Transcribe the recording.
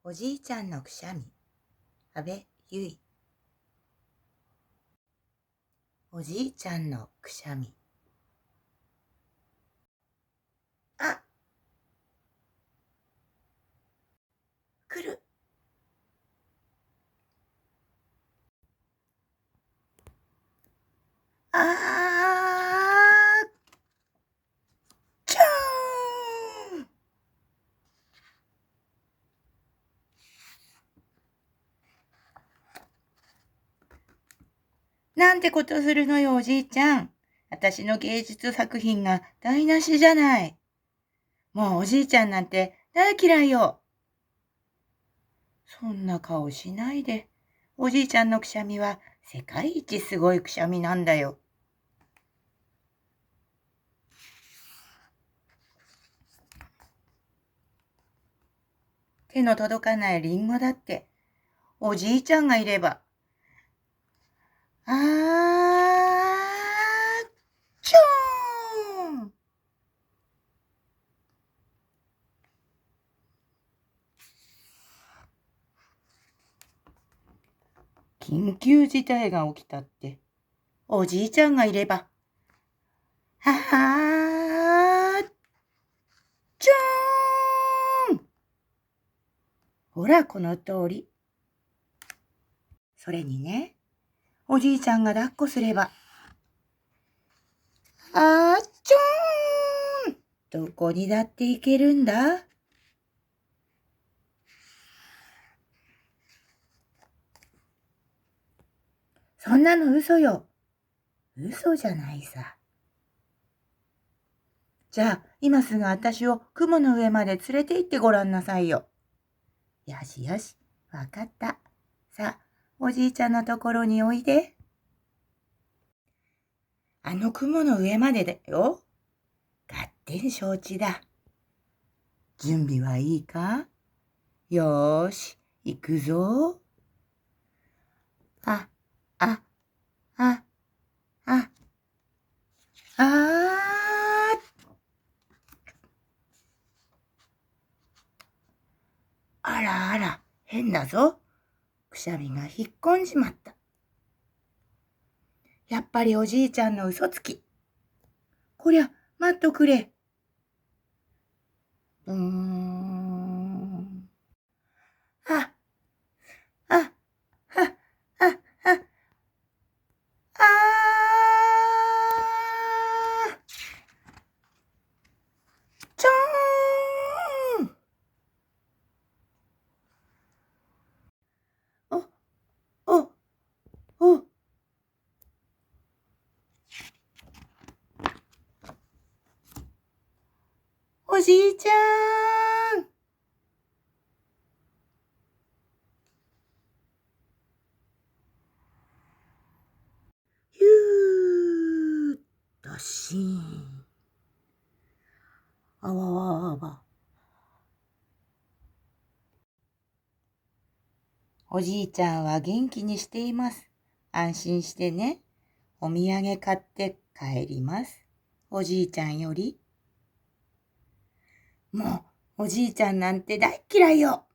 おじいちゃんのくしゃみ。阿部ゆい。おじいちゃんのくしゃみ。あ、来る。あー、ちゃーん。なんてことするのよ、おじいちゃん。私の芸術作品が台無しじゃない。もうおじいちゃんなんて大嫌いよ。そんな顔しないで。おじいちゃんのくしゃみは世界一すごいくしゃみなんだよ。手の届かないリンゴだって、おじいちゃんがいれば。あー、ちょーん。緊急事態が起きたって、おじいちゃんがいれば。ははー、ちょーん。ほら、この通り。それにね、おじいちゃんが抱っこすれば。あー、ちょーん。どこにだって行けるんだ。そんなの嘘よ。嘘じゃないさ。じゃあ、今すぐ私を雲の上まで連れて行ってごらんなさいよ。よしよし、わかった。さあ、おじいちゃんのところにおいで。あの雲の上までだよ。合点承知だ。準備はいいか？よーし、行くぞ。あ、あ、あ、あ、あー。あらあら、変だぞ。くしゃみが引っ込んじまった。やっぱりおじいちゃんの嘘つき。こりゃ、待っとくれ。あ、あ、あ、あ、あ、あー、ちょーん。お、お、お、おじいちゃん。ゆーっとしーん。あわわわわ。おじいちゃんは元気にしています。安心してね。お土産買って帰ります。おじいちゃんより。もう、おじいちゃんなんて大嫌いよ。